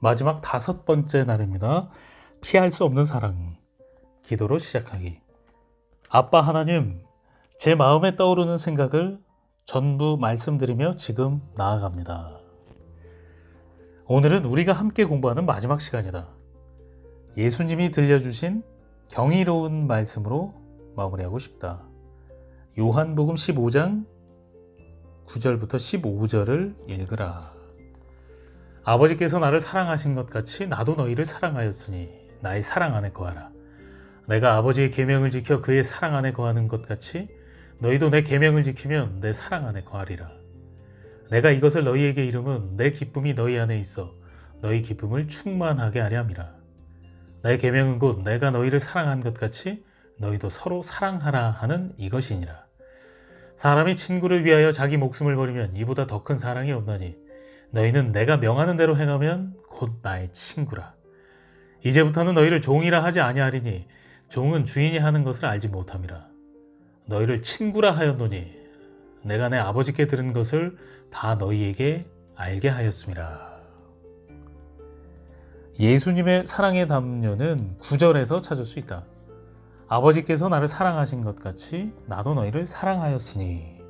마지막 5번째 날입니다. 피할 수 없는 사랑. 기도로 시작하기. 아빠 하나님, 제 마음에 떠오르는 생각을 전부 말씀드리며 지금 나아갑니다. 오늘은 우리가 함께 공부하는 마지막 시간이다. 예수님이 들려주신 경이로운 말씀으로 마무리하고 싶다. 요한복음 15장 9절부터 15절을 읽으라. 아버지께서 나를 사랑하신 것 같이 나도 너희를 사랑하였으니 나의 사랑 안에 거하라. 내가 아버지의 계명을 지켜 그의 사랑 안에 거하는 것 같이 너희도 내 계명을 지키면 내 사랑 안에 거하리라. 내가 이것을 너희에게 이름은 내 기쁨이 너희 안에 있어 너희 기쁨을 충만하게 하려 함이라. 내 계명은 곧 내가 너희를 사랑한 것 같이 너희도 서로 사랑하라 하는 이것이니라. 사람이 친구를 위하여 자기 목숨을 버리면 이보다 더 큰 사랑이 없나니 너희는 내가 명하는 대로 행하면 곧 나의 친구라. 이제부터는 너희를 종이라 하지 아니하리니 종은 주인이 하는 것을 알지 못함이라. 너희를 친구라 하였노니 내가 내 아버지께 들은 것을 다 너희에게 알게 하였음이라. 예수님의 사랑의 담요는 9절에서 찾을 수 있다. 아버지께서 나를 사랑하신 것 같이 나도 너희를 사랑하였으니.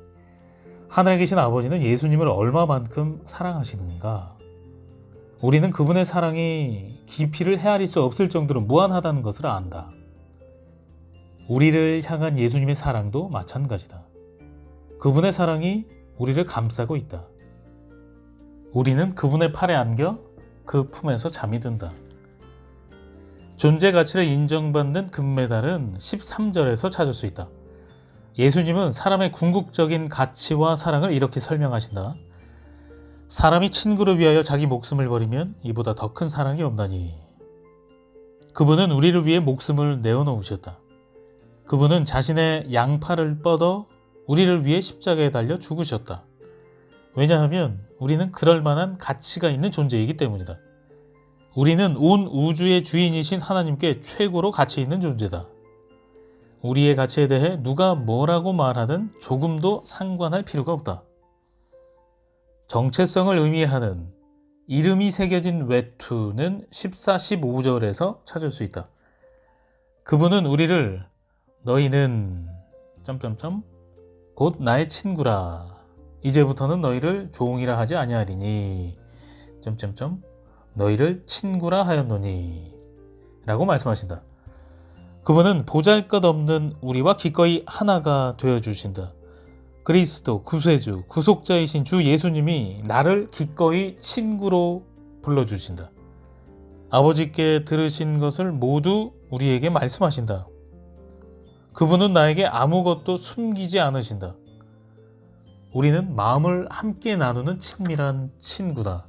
하늘에 계신 아버지는 예수님을 얼마만큼 사랑하시는가? 우리는 그분의 사랑이 깊이를 헤아릴 수 없을 정도로 무한하다는 것을 안다. 우리를 향한 예수님의 사랑도 마찬가지다. 그분의 사랑이 우리를 감싸고 있다. 우리는 그분의 팔에 안겨 그 품에서 잠이 든다. 존재 가치를 인정받는 금메달은 13절에서 찾을 수 있다. 예수님은 사람의 궁극적인 가치와 사랑을 이렇게 설명하신다. 사람이 친구를 위하여 자기 목숨을 버리면 이보다 더 큰 사랑이 없나니. 그분은 우리를 위해 목숨을 내어놓으셨다. 그분은 자신의 양팔을 뻗어 우리를 위해 십자가에 달려 죽으셨다. 왜냐하면 우리는 그럴 만한 가치가 있는 존재이기 때문이다. 우리는 온 우주의 주인이신 하나님께 최고로 가치 있는 존재다. 우리의 가치에 대해 누가 뭐라고 말하든 조금도 상관할 필요가 없다. 정체성을 의미하는 이름이 새겨진 외투는 14, 15절에서 찾을 수 있다. 그분은 우리를 너희는 곧 나의 친구라. 이제부터는 너희를 종이라 하지 아니하리니 너희를 친구라 하였노니 라고 말씀하신다. 그분은 보잘것없는 우리와 기꺼이 하나가 되어주신다. 그리스도, 구세주, 구속자이신 주 예수님이 나를 기꺼이 친구로 불러주신다. 아버지께 들으신 것을 모두 우리에게 말씀하신다. 그분은 나에게 아무것도 숨기지 않으신다. 우리는 마음을 함께 나누는 친밀한 친구다.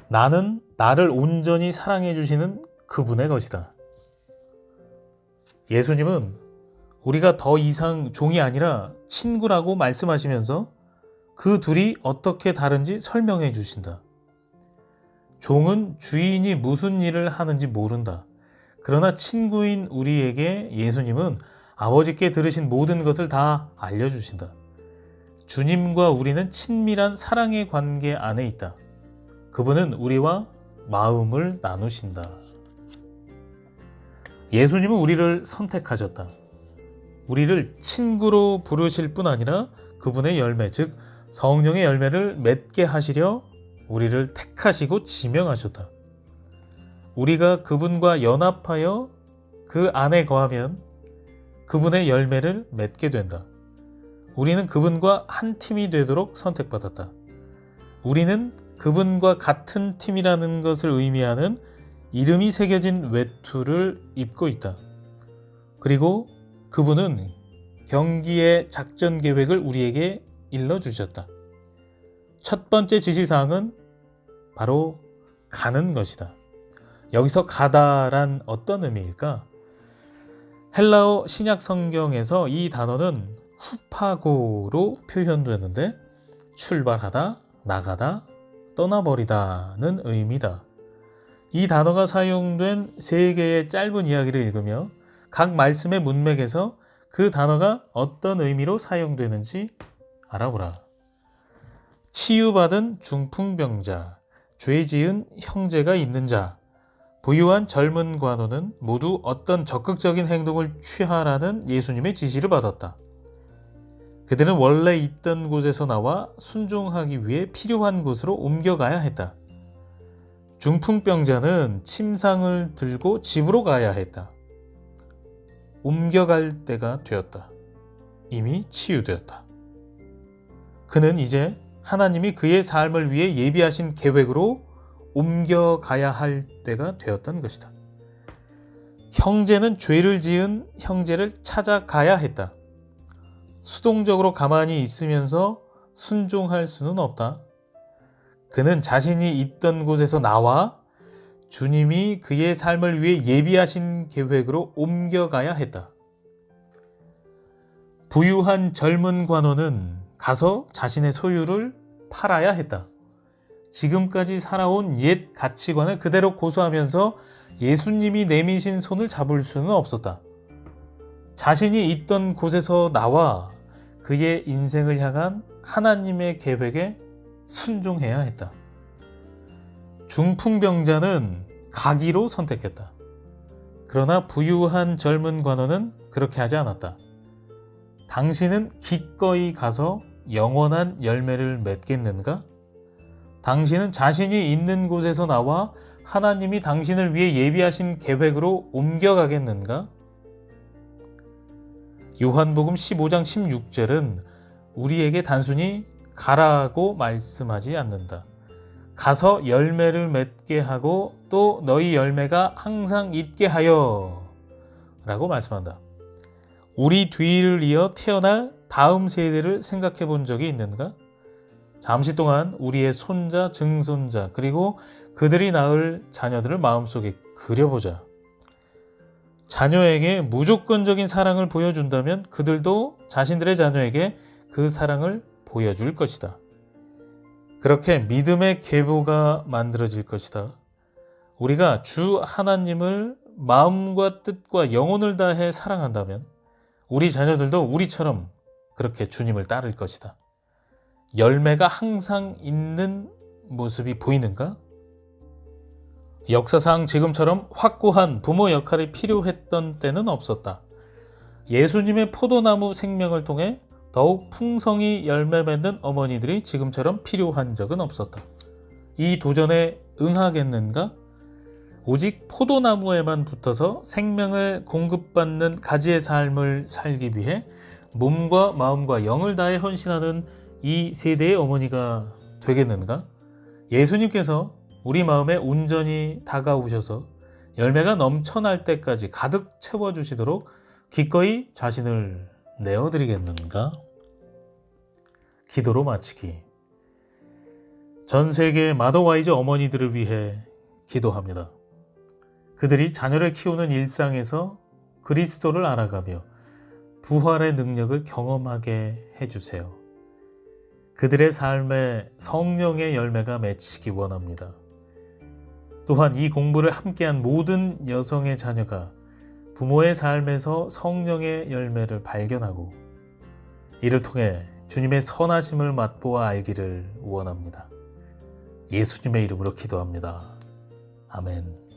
나는 나를 온전히 사랑해 주시는 그분의 것이다. 예수님은 우리가 더 이상 종이 아니라 친구라고 말씀하시면서 그 둘이 어떻게 다른지 설명해 주신다. 종은 주인이 무슨 일을 하는지 모른다. 그러나 친구인 우리에게 예수님은 아버지께 들으신 모든 것을 다 알려주신다. 주님과 우리는 친밀한 사랑의 관계 안에 있다. 그분은 우리와 마음을 나누신다. 예수님은 우리를 선택하셨다. 우리를 친구로 부르실 뿐 아니라 그분의 열매, 즉 성령의 열매를 맺게 하시려 우리를 택하시고 지명하셨다. 우리가 그분과 연합하여 그 안에 거하면 그분의 열매를 맺게 된다. 우리는 그분과 한 팀이 되도록 선택받았다. 우리는 그분과 같은 팀이라는 것을 의미하는 이름이 새겨진 외투를 입고 있다. 그리고 그분은 경기의 작전 계획을 우리에게 일러주셨다. 첫 번째 지시사항은 바로 가는 것이다. 여기서 가다란 어떤 의미일까? 헬라어 신약 성경에서 이 단어는 후파고로 표현되는데 출발하다, 나가다, 떠나버리다는 의미다. 이 단어가 사용된 3개의 짧은 이야기를 읽으며 각 말씀의 문맥에서 그 단어가 어떤 의미로 사용되는지 알아보라. 치유받은 중풍병자, 죄 지은 형제가 있는 자, 부유한 젊은 관원은 모두 어떤 적극적인 행동을 취하라는 예수님의 지시를 받았다. 그들은 원래 있던 곳에서 나와 순종하기 위해 필요한 곳으로 옮겨가야 했다. 중풍병자는 침상을 들고 집으로 가야 했다. 옮겨갈 때가 되었다. 이미 치유되었다. 그는 이제 하나님이 그의 삶을 위해 예비하신 계획으로 옮겨가야 할 때가 되었던 것이다. 형제는 죄를 지은 형제를 찾아가야 했다. 수동적으로 가만히 있으면서 순종할 수는 없다. 그는 자신이 있던 곳에서 나와 주님이 그의 삶을 위해 예비하신 계획으로 옮겨가야 했다. 부유한 젊은 관원은 가서 자신의 소유를 팔아야 했다. 지금까지 살아온 옛 가치관을 그대로 고수하면서 예수님이 내미신 손을 잡을 수는 없었다. 자신이 있던 곳에서 나와 그의 인생을 향한 하나님의 계획에 순종해야 했다. 중풍병자는 가기로 선택했다. 그러나 부유한 젊은 관원은 그렇게 하지 않았다. 당신은 기꺼이 가서 영원한 열매를 맺겠는가? 당신은 자신이 있는 곳에서 나와 하나님이 당신을 위해 예비하신 계획으로 옮겨가겠는가? 요한복음 15장 16절은 우리에게 단순히 가라고 말씀하지 않는다. 가서 열매를 맺게 하고 또 너희 열매가 항상 있게 하여 라고 말씀한다. 우리 뒤를 이어 태어날 다음 세대를 생각해 본 적이 있는가? 잠시 동안 우리의 손자, 증손자, 그리고 그들이 낳을 자녀들을 마음속에 그려보자. 자녀에게 무조건적인 사랑을 보여준다면 그들도 자신들의 자녀에게 그 사랑을 보여줄 것이다. 그렇게 믿음의 계보가 만들어질 것이다. 우리가 주 하나님을 마음과 뜻과 영혼을 다해 사랑한다면 우리 자녀들도 우리처럼 그렇게 주님을 따를 것이다. 열매가 항상 있는 모습이 보이는가? 역사상 지금처럼 확고한 부모 역할이 필요했던 때는 없었다. 예수님의 포도나무 생명을 통해 더욱 풍성히 열매 맺는 어머니들이 지금처럼 필요한 적은 없었다. 이 도전에 응하겠는가? 오직 포도나무에만 붙어서 생명을 공급받는 가지의 삶을 살기 위해 몸과 마음과 영을 다해 헌신하는 이 세대의 어머니가 되겠는가? 예수님께서 우리 마음에 온전히 다가오셔서 열매가 넘쳐날 때까지 가득 채워주시도록 기꺼이 자신을 내어드리겠는가? 기도로 마치기. 전 세계 마더와이즈 어머니들을 위해 기도합니다. 그들이 자녀를 키우는 일상에서 그리스도를 알아가며 부활의 능력을 경험하게 해주세요. 그들의 삶에 성령의 열매가 맺히기 원합니다. 또한 이 공부를 함께한 모든 여성의 자녀가 부모의 삶에서 성령의 열매를 발견하고 이를 통해 주님의 선하심을 맛보아 알기를 원합니다. 예수님의 이름으로 기도합니다. 아멘.